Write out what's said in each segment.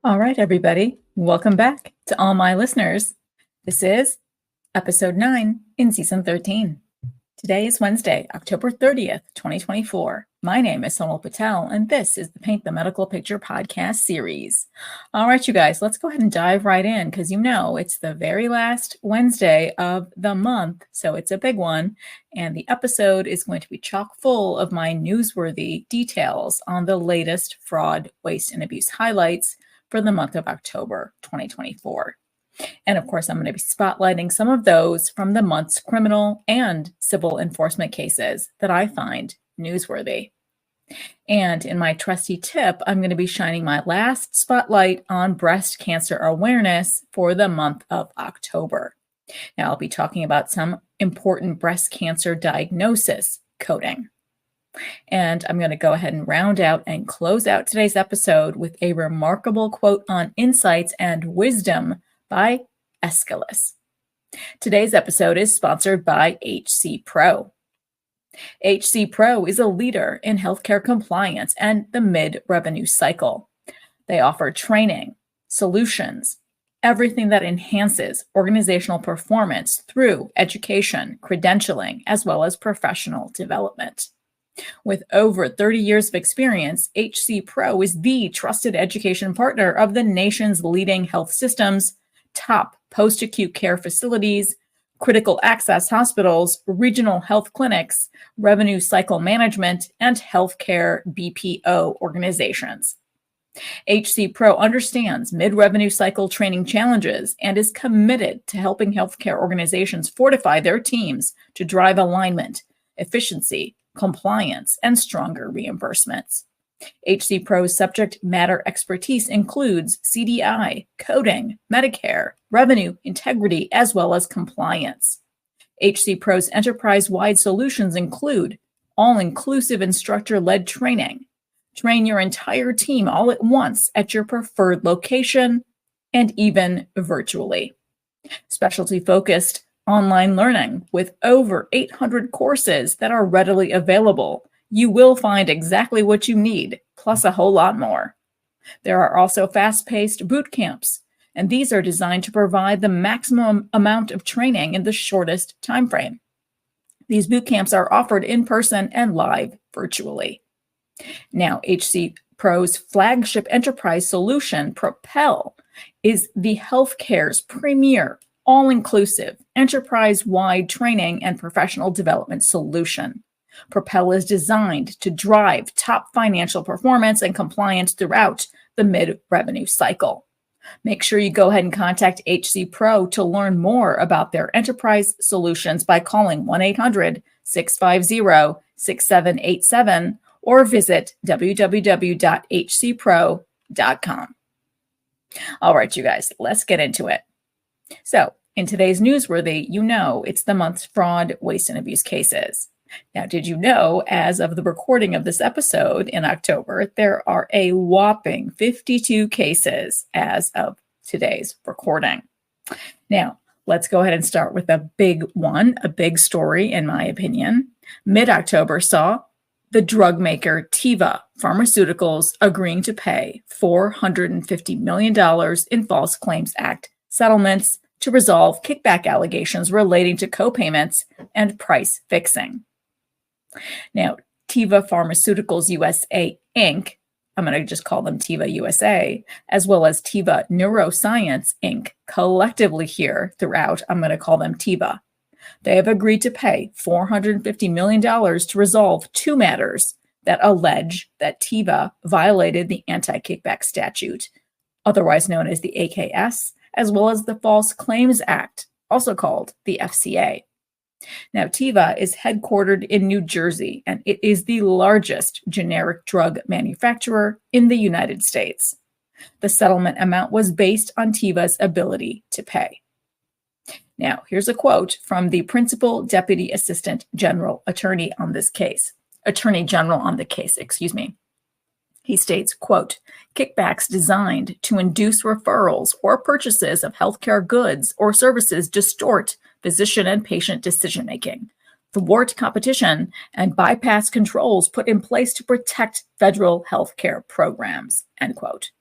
All right, everybody. Welcome back to all my listeners. This is episode 9 in season 13. Today is Wednesday, October 30th, 2024. My name is Sonal Patel, and this is the Paint the Medical Picture podcast series. All right, you guys, let's go ahead and dive right in because it's the very last Wednesday of the month, so it's a big one. And the episode is going to be chock full of my newsworthy details on the latest fraud, waste, and abuse highlights for the month of October 2024. And of course, I'm going to be spotlighting some of those from the month's criminal and civil enforcement cases that I find newsworthy. And in my trusty tip, I'm going to be shining my last spotlight on breast cancer awareness for the month of October. Now, I'll be talking about some important breast cancer diagnosis coding. And I'm going to go ahead and round out and close out today's episode with a remarkable quote on insights and wisdom by Aeschylus. Today's episode is sponsored by HCPro. HCPro is a leader in healthcare compliance and the mid-revenue cycle. They offer training, solutions, everything that enhances organizational performance through education, credentialing, as well as professional development. With over 30 years of experience, HCPro is the trusted education partner of the nation's leading health systems, top post-acute care facilities, critical access hospitals, regional health clinics, revenue cycle management, and healthcare BPO organizations. HCPro understands mid-revenue cycle training challenges and is committed to helping healthcare organizations fortify their teams to drive alignment, efficiency, compliance, and stronger reimbursements. HCPro's subject matter expertise includes CDI, coding, Medicare, revenue integrity, as well as compliance. HCPro's enterprise-wide solutions include all-inclusive instructor-led training, train your entire team all at once at your preferred location, and even virtually. Specialty-focused online learning with over 800 courses that are readily available. You will find exactly what you need, plus a whole lot more. There are also fast-paced boot camps, and these are designed to provide the maximum amount of training in the shortest time frame. These boot camps are offered in person and live virtually. Now, HCPro's flagship enterprise solution, Patel, is the healthcare's premier all-inclusive, enterprise-wide training and professional development solution. Patel is designed to drive top financial performance and compliance throughout the mid-revenue cycle. Make sure you go ahead and contact HCPro to learn more about their enterprise solutions by calling 1-800-650-6787 or visit www.hcpro.com. All right, you guys, let's get into it. So, in today's newsworthy, it's the month's fraud, waste, and abuse cases. Now, did you know, as of the recording of this episode in October, there are a whopping 52 cases as of today's recording? Now, let's go ahead and start with a big one, a big story, in my opinion. Mid-October saw the drug maker Teva Pharmaceuticals agreeing to pay $450 million in False Claims Act settlements to resolve kickback allegations relating to co-payments and price fixing. Now, Teva Pharmaceuticals USA, Inc., I'm going to just call them Teva USA, as well as Teva Neuroscience, Inc., collectively here throughout, I'm going to call them Teva. They have agreed to pay $450 million to resolve two matters that allege that Teva violated the anti-kickback statute, otherwise known as the AKS, as well as the False Claims Act, also called the FCA. Now, Teva is headquartered in New Jersey, and it is the largest generic drug manufacturer in the United States. The settlement amount was based on Teva's ability to pay. Now, here's a quote from the Principal Deputy Assistant General Attorney on this case. Attorney General on the case, excuse me. He states, quote, kickbacks designed to induce referrals or purchases of healthcare goods or services distort physician and patient decision-making, thwart competition, and bypass controls put in place to protect federal healthcare programs, end quote.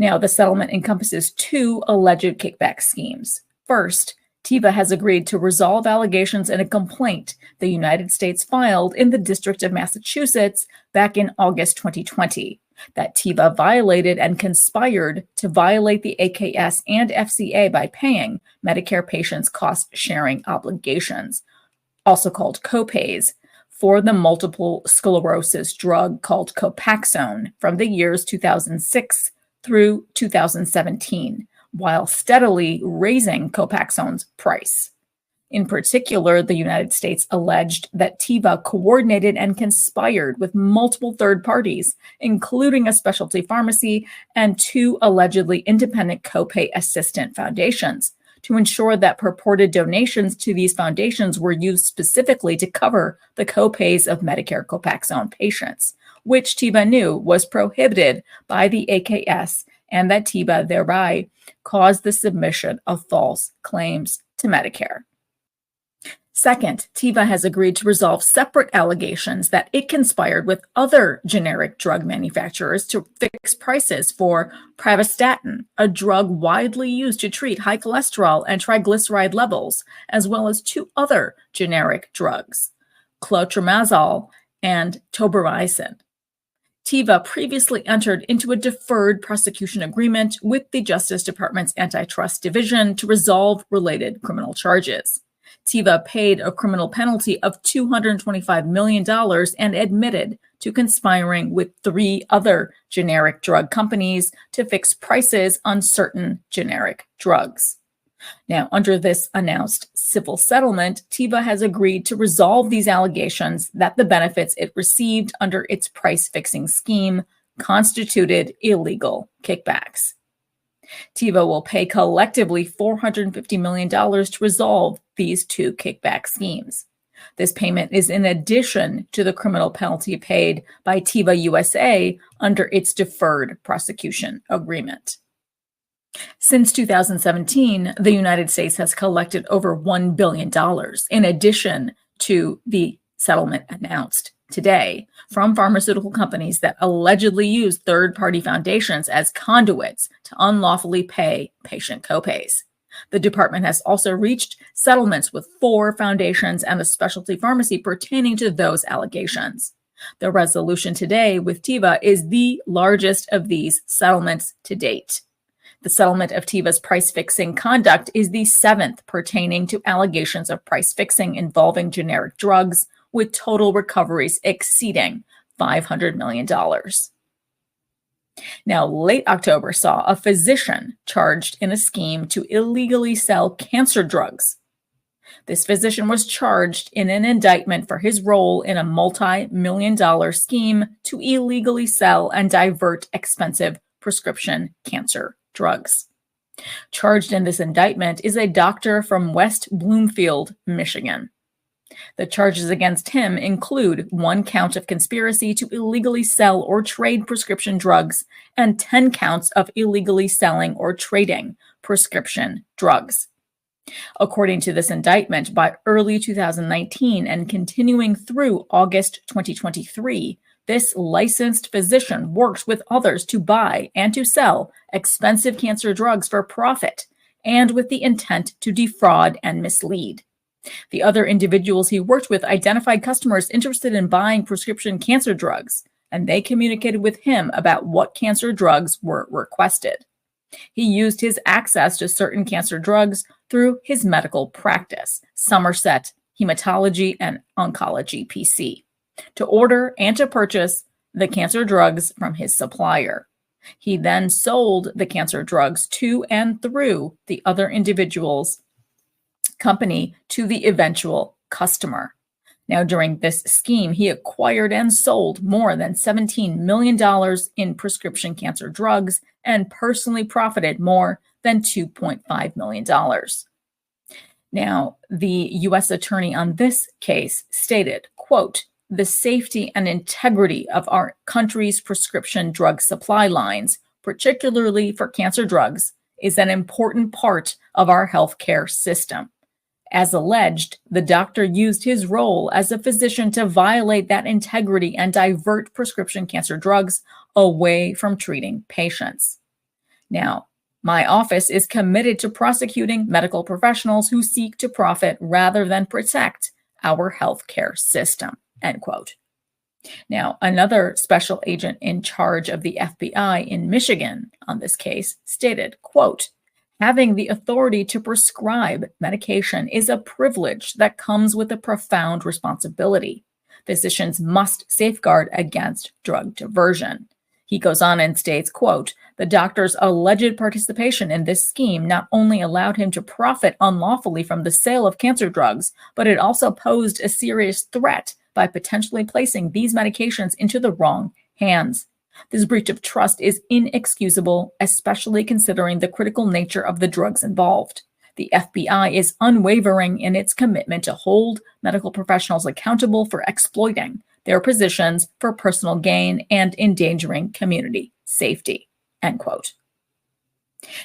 Now, the settlement encompasses two alleged kickback schemes. First, Teva has agreed to resolve allegations in a complaint the United States filed in the District of Massachusetts back in August 2020 that Teva violated and conspired to violate the AKS and FCA by paying Medicare patients cost-sharing obligations, also called copays, for the multiple sclerosis drug called Copaxone from the years 2006 through 2017, while steadily raising Copaxone's price. In particular, the United States alleged that Teva coordinated and conspired with multiple third parties, including a specialty pharmacy and two allegedly independent copay assistant foundations, to ensure that purported donations to these foundations were used specifically to cover the copays of Medicare Copaxone patients, which Teva knew was prohibited by the AKS, and that Teva thereby caused the submission of false claims to Medicare. Second, Teva has agreed to resolve separate allegations that it conspired with other generic drug manufacturers to fix prices for pravastatin, a drug widely used to treat high cholesterol and triglyceride levels, as well as two other generic drugs, clotrimazole and tobramycin. Teva previously entered into a deferred prosecution agreement with the Justice Department's Antitrust Division to resolve related criminal charges. Teva paid a criminal penalty of $225 million and admitted to conspiring with three other generic drug companies to fix prices on certain generic drugs. Now, under this announced civil settlement, Teva has agreed to resolve these allegations that the benefits it received under its price-fixing scheme constituted illegal kickbacks. Teva will pay collectively $450 million to resolve these two kickback schemes. This payment is in addition to the criminal penalty paid by Teva USA under its deferred prosecution agreement. Since 2017, the United States has collected over $1 billion in addition to the settlement announced today from pharmaceutical companies that allegedly use third-party foundations as conduits to unlawfully pay patient copays. The department has also reached settlements with 4 foundations and a specialty pharmacy pertaining to those allegations. The resolution today with Teva is the largest of these settlements to date. The settlement of Teva's price-fixing conduct is the 7th pertaining to allegations of price-fixing involving generic drugs, with total recoveries exceeding $500 million. Now, late October saw a physician charged in a scheme to illegally sell cancer drugs. This physician was charged in an indictment for his role in a multi-million-dollar scheme to illegally sell and divert expensive prescription cancer drugs. Charged in this indictment is a doctor from West Bloomfield, Michigan. The charges against him include 1 count of conspiracy to illegally sell or trade prescription drugs and 10 counts of illegally selling or trading prescription drugs. According to this indictment, by early 2019 and continuing through August 2023, this licensed physician worked with others to buy and to sell expensive cancer drugs for profit and with the intent to defraud and mislead. The other individuals he worked with identified customers interested in buying prescription cancer drugs, and they communicated with him about what cancer drugs were requested. He used his access to certain cancer drugs through his medical practice, Somerset Hematology and Oncology PC, to order and to purchase the cancer drugs from his supplier. He then sold the cancer drugs to and through the other individuals' company to the eventual customer. Now, during this scheme, he acquired and sold more than $17 million in prescription cancer drugs and personally profited more than $2.5 million. Now, the U.S. attorney on this case stated, quote, "The safety and integrity of our country's prescription drug supply lines, particularly for cancer drugs, is an important part of our healthcare system. As alleged, the doctor used his role as a physician to violate that integrity and divert prescription cancer drugs away from treating patients." Now, my office is committed to prosecuting medical professionals who seek to profit rather than protect our healthcare system, end quote. Now, another special agent in charge of the FBI in Michigan on this case stated, quote, having the authority to prescribe medication is a privilege that comes with a profound responsibility. Physicians must safeguard against drug diversion. He goes on and states, quote, the doctor's alleged participation in this scheme not only allowed him to profit unlawfully from the sale of cancer drugs, but it also posed a serious threat by potentially placing these medications into the wrong hands. This breach of trust is inexcusable, especially considering the critical nature of the drugs involved. The FBI is unwavering in its commitment to hold medical professionals accountable for exploiting their positions for personal gain and endangering community safety, end quote.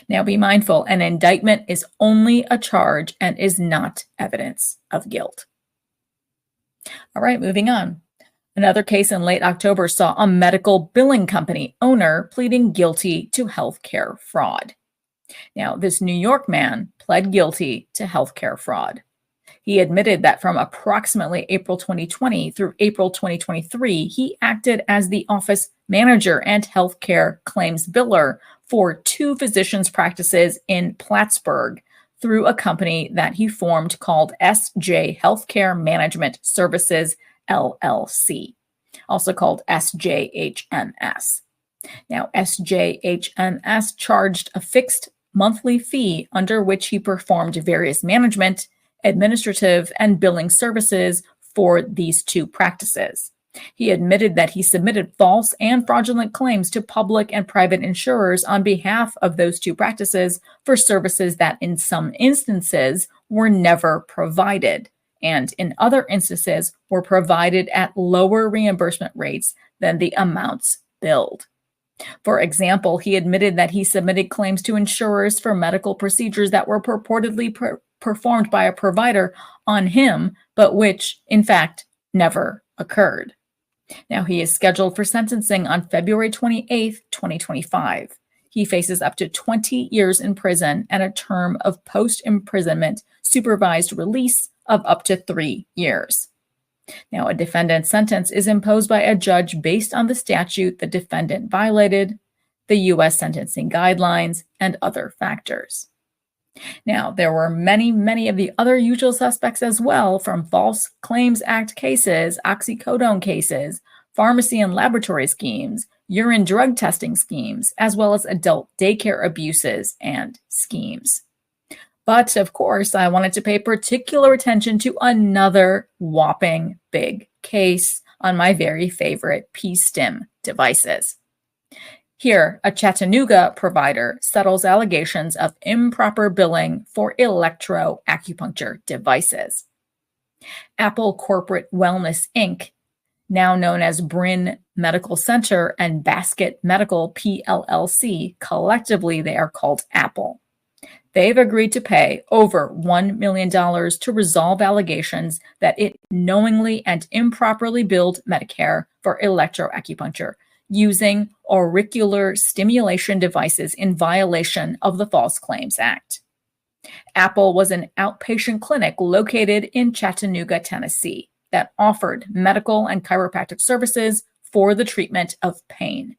Now be mindful, an indictment is only a charge and is not evidence of guilt. All right, moving on. Another case in late October saw a medical billing company owner pleading guilty to healthcare fraud. Now, this New York man pled guilty to healthcare fraud. He admitted that from approximately April 2020 through April 2023, he acted as the office manager and healthcare claims biller for 2 physicians' practices in Plattsburgh through a company that he formed called SJ Healthcare Management Services, LLC, also called SJHMS. Now, SJHMS charged a fixed monthly fee under which he performed various management, administrative, and billing services for these 2 practices. He admitted that he submitted false and fraudulent claims to public and private insurers on behalf of those 2 practices for services that in some instances were never provided, and in other instances were provided at lower reimbursement rates than the amounts billed. For example, he admitted that he submitted claims to insurers for medical procedures that were purportedly performed by a provider on him, but which, in fact, never occurred. Now, he is scheduled for sentencing on February 28th, 2025. He faces up to 20 years in prison and a term of post-imprisonment supervised release of up to 3 years. Now, a defendant's sentence is imposed by a judge based on the statute the defendant violated, the U.S. sentencing guidelines, and other factors. Now, there were many of the other usual suspects as well, from False Claims Act cases, oxycodone cases, pharmacy and laboratory schemes, urine drug testing schemes, as well as adult daycare abuses and schemes. But of course, I wanted to pay particular attention to another whopping big case on my very favorite P-STIM devices. Here, a Chattanooga provider settles allegations of improper billing for electroacupuncture devices. Apple Corporate Wellness, Inc., now known as Bryn Medical Center and Basket Medical PLLC, collectively they are called Apple. They've agreed to pay over $1 million to resolve allegations that it knowingly and improperly billed Medicare for electroacupuncture using auricular stimulation devices in violation of the False Claims Act. Apple was an outpatient clinic located in Chattanooga, Tennessee, that offered medical and chiropractic services for the treatment of pain.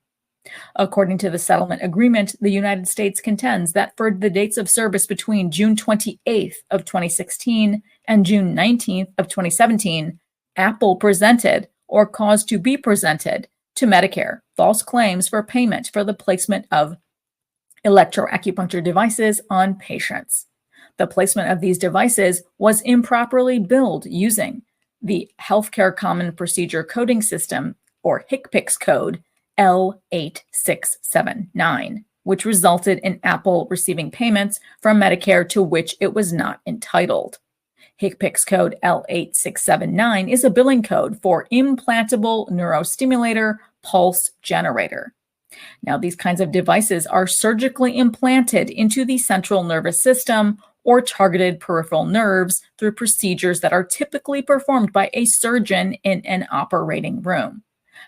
According to the settlement agreement, the United States contends that for the dates of service between June 28th of 2016 and June 19th of 2017, Apple presented or caused to be presented to Medicare false claims for payment for the placement of electroacupuncture devices on patients. The placement of these devices was improperly billed using the Healthcare Common Procedure Coding System, or HCPCS code, L8679, which resulted in Apple receiving payments from Medicare to which it was not entitled. HCPCS code L8679 is a billing code for implantable neurostimulator pulse generator. Now, these kinds of devices are surgically implanted into the central nervous system or targeted peripheral nerves through procedures that are typically performed by a surgeon in an operating room.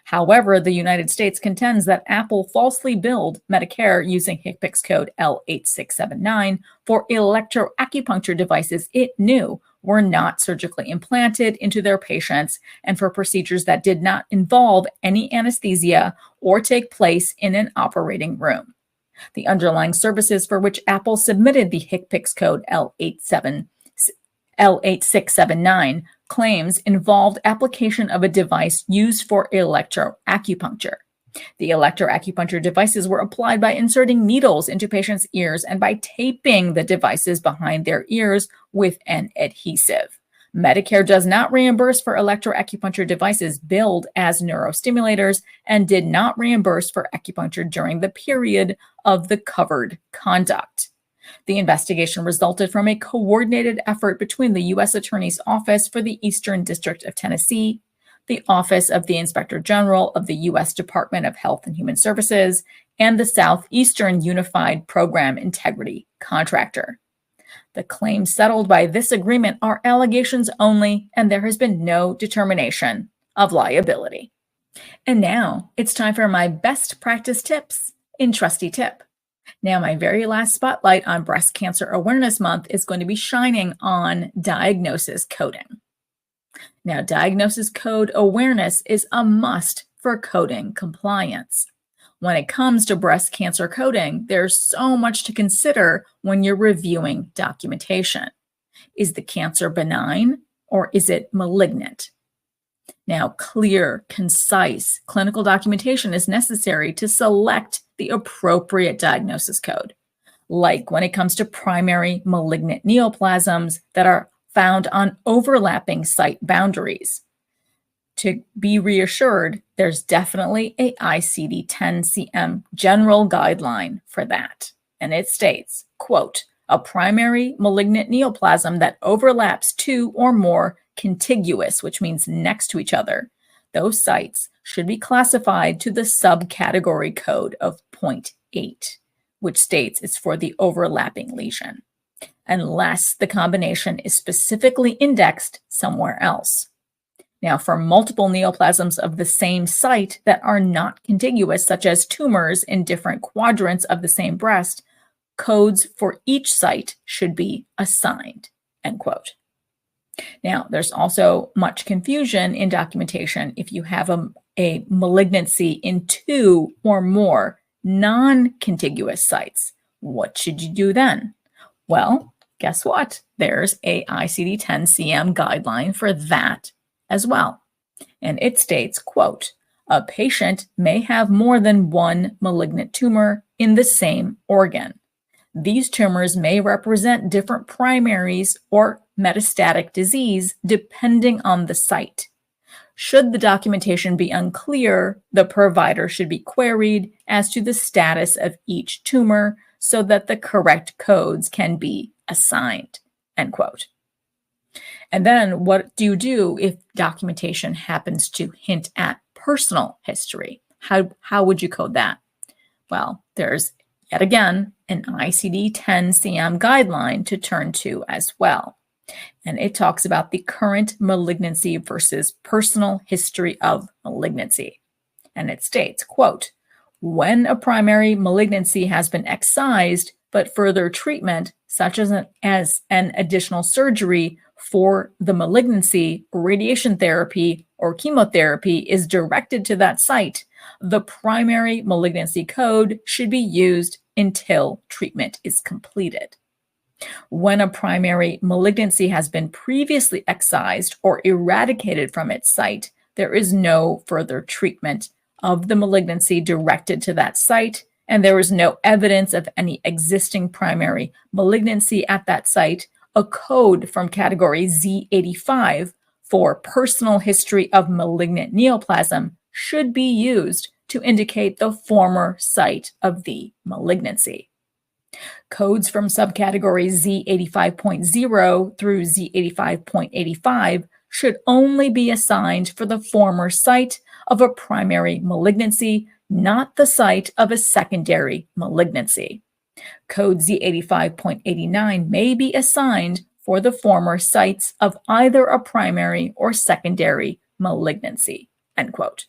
However, the United States contends that Apple falsely billed Medicare using HCPCS code L8679 for electroacupuncture devices it knew were not surgically implanted into their patients and for procedures that did not involve any anesthesia or take place in an operating room. The underlying services for which Apple submitted the HCPCS code L8679 claims involved application of a device used for electroacupuncture. The electroacupuncture devices were applied by inserting needles into patients' ears and by taping the devices behind their ears with an adhesive. Medicare does not reimburse for electroacupuncture devices billed as neurostimulators and did not reimburse for acupuncture during the period of the covered conduct. The investigation resulted from a coordinated effort between the U.S. Attorney's Office for the Eastern District of Tennessee, the Office of the Inspector General of the U.S. Department of Health and Human Services, and the Southeastern Unified Program Integrity Contractor. The claims settled by this agreement are allegations only, and there has been no determination of liability. And now it's time for my best practice tips in Trusty Tip. Now, my very last spotlight on Breast Cancer Awareness Month is going to be shining on diagnosis coding. Now, diagnosis code awareness is a must for coding compliance. When it comes to breast cancer coding, there's so much to consider when you're reviewing documentation. Is the cancer benign or is it malignant? Now, clear, concise clinical documentation is necessary to select the appropriate diagnosis code, like when it comes to primary malignant neoplasms that are found on overlapping site boundaries. To be reassured, there's definitely a ICD-10-CM general guideline for that. And it states, quote, a primary malignant neoplasm that overlaps two or more contiguous, which means next to each other. Those sites should be classified to the subcategory code of 0.8, which states it's for the overlapping lesion, unless the combination is specifically indexed somewhere else. Now, for multiple neoplasms of the same site that are not contiguous, such as tumors in different quadrants of the same breast, codes for each site should be assigned, end quote. Now, there's also much confusion in documentation if you have a malignancy in two or more non-contiguous sites. What should you do then? Well, guess what? There's a ICD-10-CM guideline for that as well. And it states, quote, a patient may have more than one malignant tumor in the same organ. These tumors may represent different primaries or metastatic disease depending on the site. Should the documentation be unclear, the provider should be queried as to the status of each tumor so that the correct codes can be assigned, end quote. And then what do you do if documentation happens to hint at personal history? How would you code that? Well, there's yet again an ICD-10-CM guideline to turn to as well. And it talks about the current malignancy versus personal history of malignancy. And it states, quote, when a primary malignancy has been excised, but further treatment, such as an additional surgery for the malignancy, radiation therapy, or chemotherapy is directed to that site, the primary malignancy code should be used until treatment is completed. When a primary malignancy has been previously excised or eradicated from its site, there is no further treatment of the malignancy directed to that site, and there is no evidence of any existing primary malignancy at that site. A code from category Z85 for personal history of malignant neoplasm should be used to indicate the former site of the malignancy. Codes from subcategories Z85.0 through Z85.85 should only be assigned for the former site of a primary malignancy, not the site of a secondary malignancy. Code Z85.89 may be assigned for the former sites of either a primary or secondary malignancy, end quote.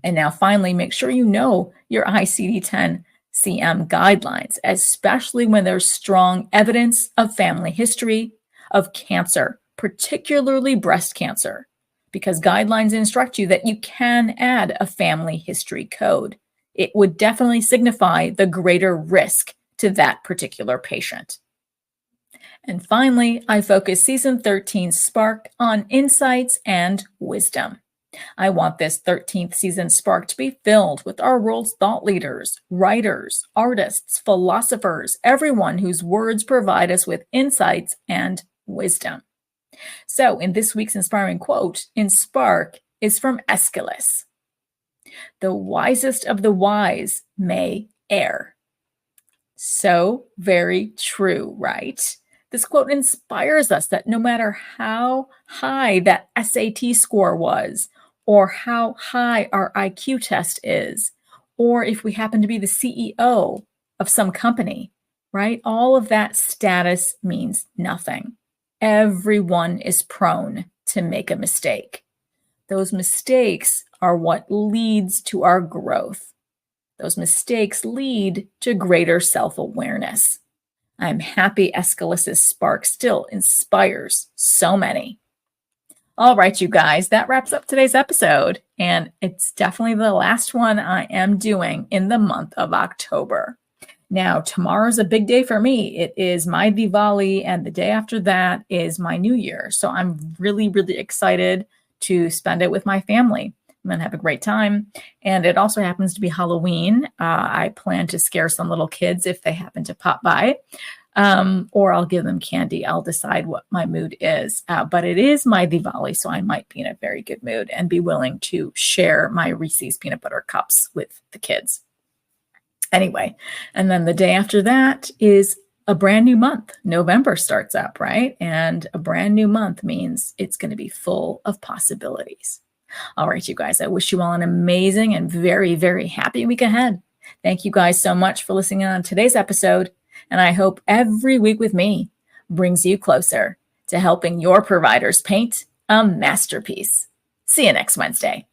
And now finally, make sure you know your ICD-10-CM guidelines, especially when there's strong evidence of family history of cancer, particularly breast cancer, because guidelines instruct you that you can add a family history code. It would definitely signify the greater risk to that particular patient. And finally, I focus Season 13 Spark on insights and wisdom. I want this 13th season Spark to be filled with our world's thought leaders, writers, artists, philosophers, everyone whose words provide us with insights and wisdom. So in this week's inspiring quote in Spark is from Aeschylus. The wisest of the wise may err. So very true, right? This quote inspires us that no matter how high that SAT score was, or how high our IQ test is, or if we happen to be the CEO of some company, right? All of that status means nothing. Everyone is prone to make a mistake. Those mistakes are what leads to our growth. Those mistakes lead to greater self-awareness. I'm happy Aeschylus' Spark still inspires so many. All right, you guys, that wraps up today's episode, and it's definitely the last one I am doing in the month of October. Now, tomorrow's a big day for me. It is my Diwali, and the day after that is my New Year. So I'm really, really excited to spend it with my family. I'm going to have a great time. And it also happens to be Halloween. I plan to scare some little kids if they happen to pop by. Or I'll give them candy. I'll decide what my mood is. But it is my Diwali, so I might be in a very good mood and be willing to share my Reese's peanut butter cups with the kids. Anyway, and then the day after that is a brand new month. November starts up, right? And a brand new month means it's going to be full of possibilities. All right, you guys, I wish you all an amazing and very, very happy week ahead. Thank you guys so much for listening on today's episode. And I hope every week with me brings you closer to helping your providers paint a masterpiece. See you next Wednesday.